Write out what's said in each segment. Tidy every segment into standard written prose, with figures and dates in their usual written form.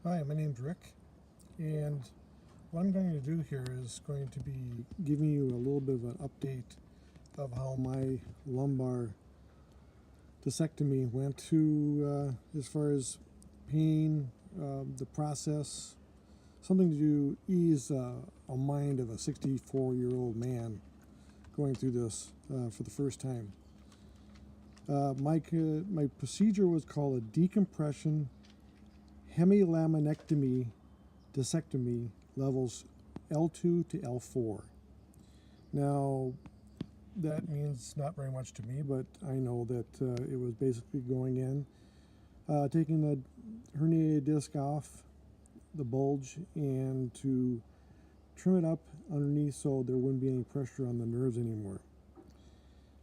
Hi, my name's Rick, and what I'm going to do here is going to be giving you a little bit of an update of how my lumbar discectomy went to as far as pain, the process, something to ease a mind of a 64-year-old man going through this for the first time. My procedure was called a decompression hemilaminectomy discectomy levels L2 to L4. Now, that means not very much to me, but I know that it was basically going in, taking the herniated disc off the bulge and to trim it up underneath so there wouldn't be any pressure on the nerves anymore.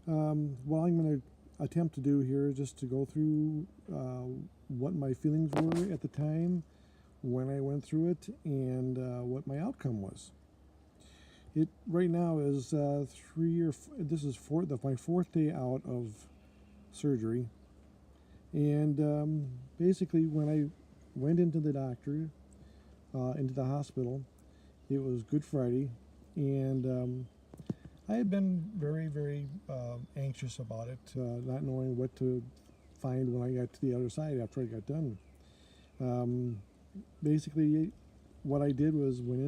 What I'm going to attempt to do here is just to go through what my feelings were at the time when I went through it and what my outcome was. It right now is my fourth day out of surgery, and basically when I went into the doctor, into the hospital, it was Good Friday, and I had been very anxious about it, not knowing what to find when I got to the other side after I got done. Basically, what I did was went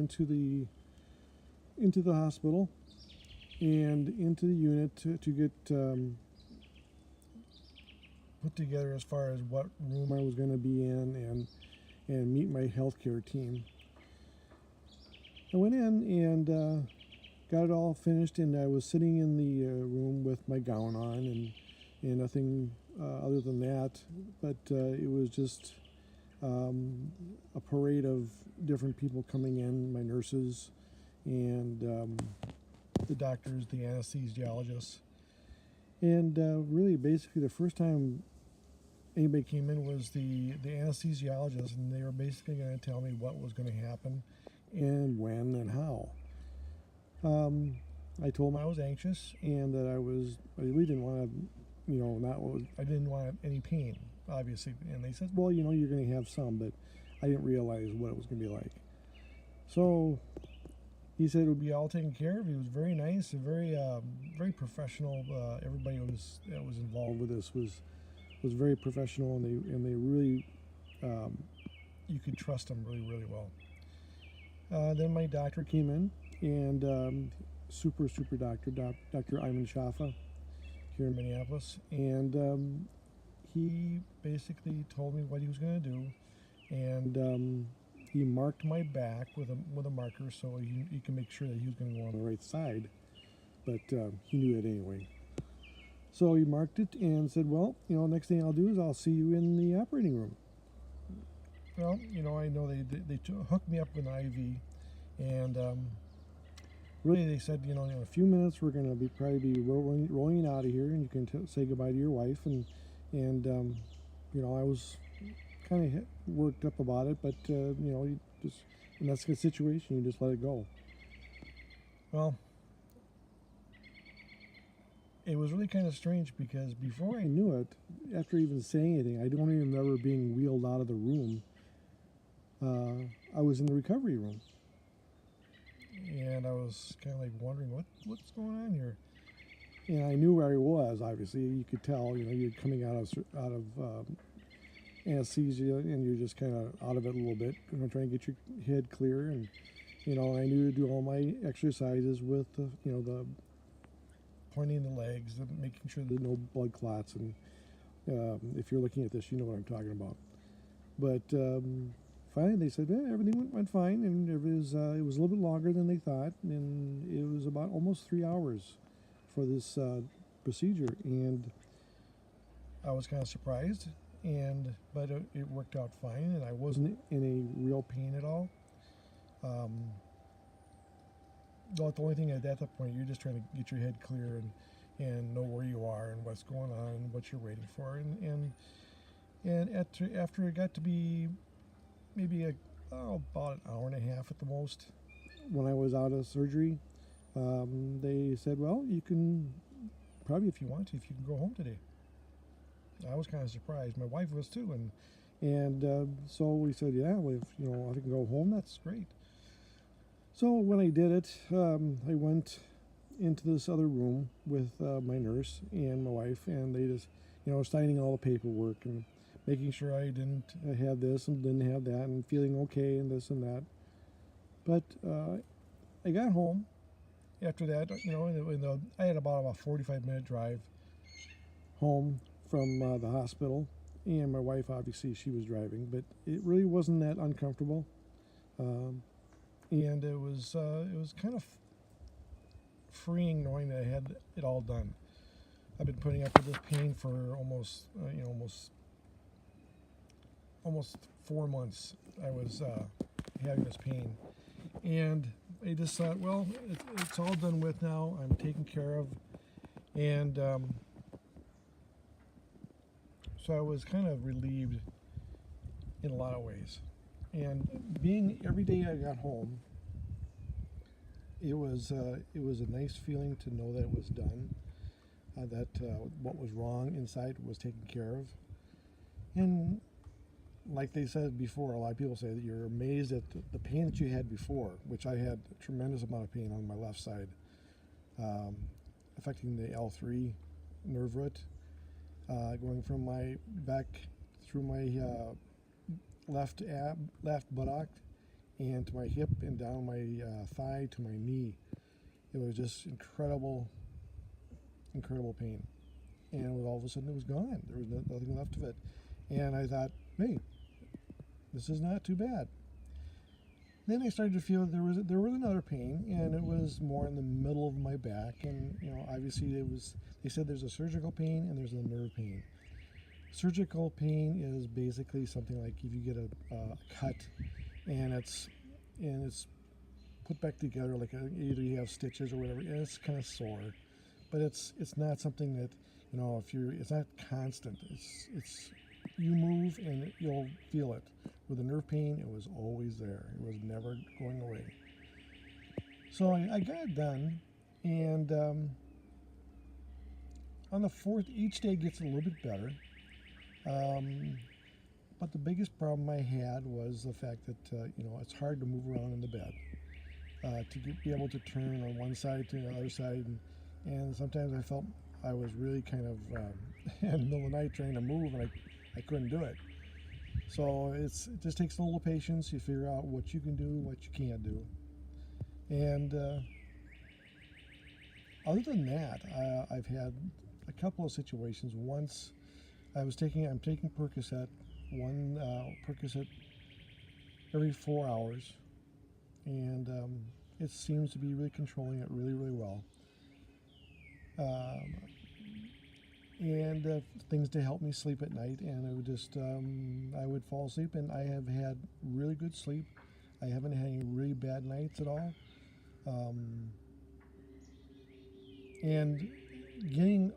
into the hospital and into the unit to get put together as far as what room I was going to be in and meet my healthcare team. I went in and got it all finished, and I was sitting in the room with my gown on and nothing other than that, but it was just a parade of different people coming in, my nurses and the doctors, the anesthesiologists. And really, basically, the first time anybody came in was the anesthesiologist, and they were basically going to tell me what was going to happen and when and how. I told them I was anxious and that I really didn't want to, I didn't want any pain, obviously. And they said, well, you're going to have some, but I didn't realize what it was going to be like. So he said it would be all taken care of. He was very nice and very professional. Everybody that was involved with this was very professional, and they really you could trust them really well. Then my doctor came in, and super doctor, Dr. Iman Shafa here in Minneapolis, and he basically told me what he was going to do, and he marked my back with a marker so he can make sure that he was going to go on the right side, but he knew it anyway. So he marked it and said, well, next thing I'll do is I'll see you in the operating room. Well, I know they hooked me up with an IV, and really they said, in a few minutes we're going to probably be rolling out of here, and you can say goodbye to your wife, and I was kind of worked up about it, but you just, in that situation, you just let it go. Well, it was really kind of strange because before I knew it, after even saying anything, I don't even remember being wheeled out of the room. I was in the recovery room, and I was kind of like wondering what's going on here. And I knew where I was. Obviously, you could tell. You're coming out of anesthesia, and you're just kind of out of it a little bit, trying to get your head clear, and I knew to do all my exercises with the pointing the legs, making sure there's no blood clots, and if you're looking at this, you know what I'm talking about. But finally, they said everything went fine, and it was a little bit longer than they thought, and it was about almost 3 hours for this procedure, and I was kind of surprised. But it worked out fine, and I wasn't in a real pain at all. The only thing at that point, you're just trying to get your head clear and know where you are and what's going on and what you're waiting for. And after it got to be maybe about an hour and a half at the most, when I was out of surgery, they said, well, you can probably, if you want to, if you can go home today. I was kind of surprised. My wife was too, And so we said, yeah, well, if I can go home, that's great. So when I did it, I went into this other room with my nurse and my wife, and they just, signing all the paperwork and making sure I didn't have this and didn't have that, and feeling okay and this and that. But I got home after that, I had about a 45-minute drive home from the hospital, and my wife, obviously, she was driving, but it really wasn't that uncomfortable. And it was kind of freeing knowing that I had it all done. I've been putting up with this pain for almost 4 months. I was having this pain, and I just thought, well, it's all done with now. I'm taken care of, and so I was kind of relieved in a lot of ways. And being every day I got home, it was a nice feeling to know that it was done, that what was wrong inside was taken care of. And like they said before, a lot of people say that you're amazed at the pain that you had before, which I had a tremendous amount of pain on my left side, affecting the L3 nerve root, going from my back through my left buttock and to my hip and down my thigh to my knee. It was just incredible pain. And all of a sudden it was gone. There was nothing left of it. And I thought, hey, this is not too bad. Then I started to feel there was another pain, and it was more in the middle of my back. And obviously they said there's a surgical pain and there's a nerve pain. Surgical pain is basically something like if you get a cut and it's put back together, like either you have stitches or whatever, and it's kind of sore, but it's not something that it's not constant. It's you move and you'll feel it. With the nerve pain, it was always there. It was never going away. So I got it done, and on the fourth, each day gets a little bit better. But the biggest problem I had was the fact that it's hard to move around in the bed, to be able to turn on one side to the other side, and sometimes I felt I was really kind of in the middle of the night trying to move, and I couldn't do it. So it just takes a little patience. You figure out what you can do, what you can't do, and other than that, I've had a couple of situations. Once I'm taking Percocet, one Percocet every 4 hours, and it seems to be really controlling it really, really well. And things to help me sleep at night, and I would just I would fall asleep, and I have had really good sleep. I haven't had any really bad nights at all. And getting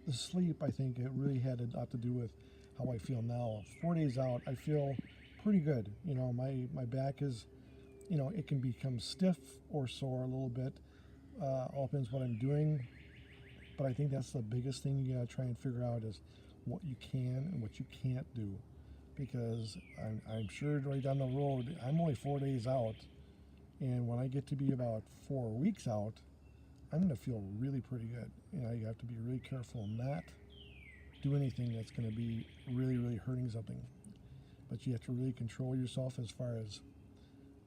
the sleep, I think it really had a lot to do with how I feel now. 4 days out, I feel pretty good. My back is, it can become stiff or sore a little bit. All depends what I'm doing. But I think that's the biggest thing you gotta try and figure out is what you can and what you can't do. Because I'm sure right down the road, I'm only 4 days out. And when I get to be about 4 weeks out, I'm going to feel really pretty good. You have to be really careful and not do anything that's going to be really, really hurting something. But you have to really control yourself as far as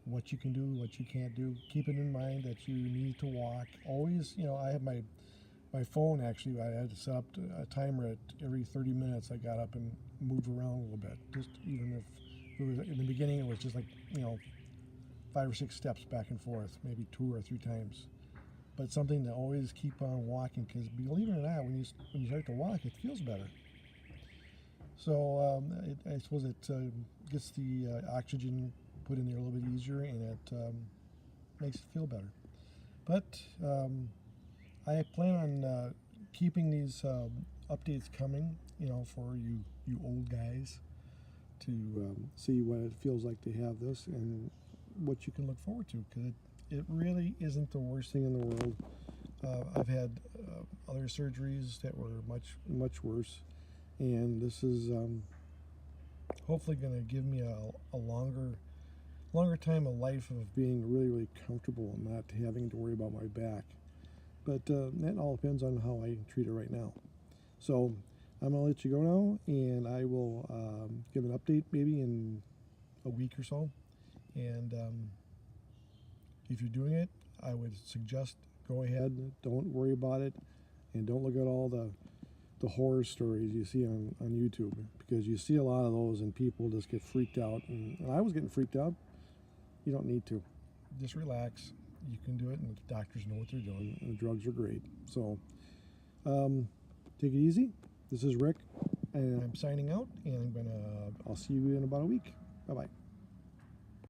what you can do, what you can't do. Keep it in mind that you need to walk. Always, I have my phone, actually, I had to set up a timer at every 30 minutes. I got up and moved around a little bit. Just even if it was, in the beginning, it was just like, 5 or 6 steps back and forth, maybe 2 or 3 times. But something to always keep on walking, because believe it or not, when you start to walk, it feels better. So I suppose it gets the oxygen put in there a little bit easier, and it makes it feel better. But I plan on keeping these updates coming, for you old guys to see what it feels like to have this and what you can look forward to, because it really isn't the worst thing in the world. I've had other surgeries that were much, much worse, and this is hopefully going to give me a longer time of life of being really comfortable and not having to worry about my back. But that all depends on how I treat it right now. So I'm going to let you go now, and I will give an update maybe in a week or so. And if you're doing it, I would suggest go ahead, don't worry about it, and don't look at all the horror stories you see on YouTube, because you see a lot of those and people just get freaked out, and I was getting freaked out. You don't need to. Just relax. You can do it, and the doctors know what they're doing, and the drugs are great. So take it easy. This is Rick, and I'm signing out, and I'll see you in about a week. Bye-bye.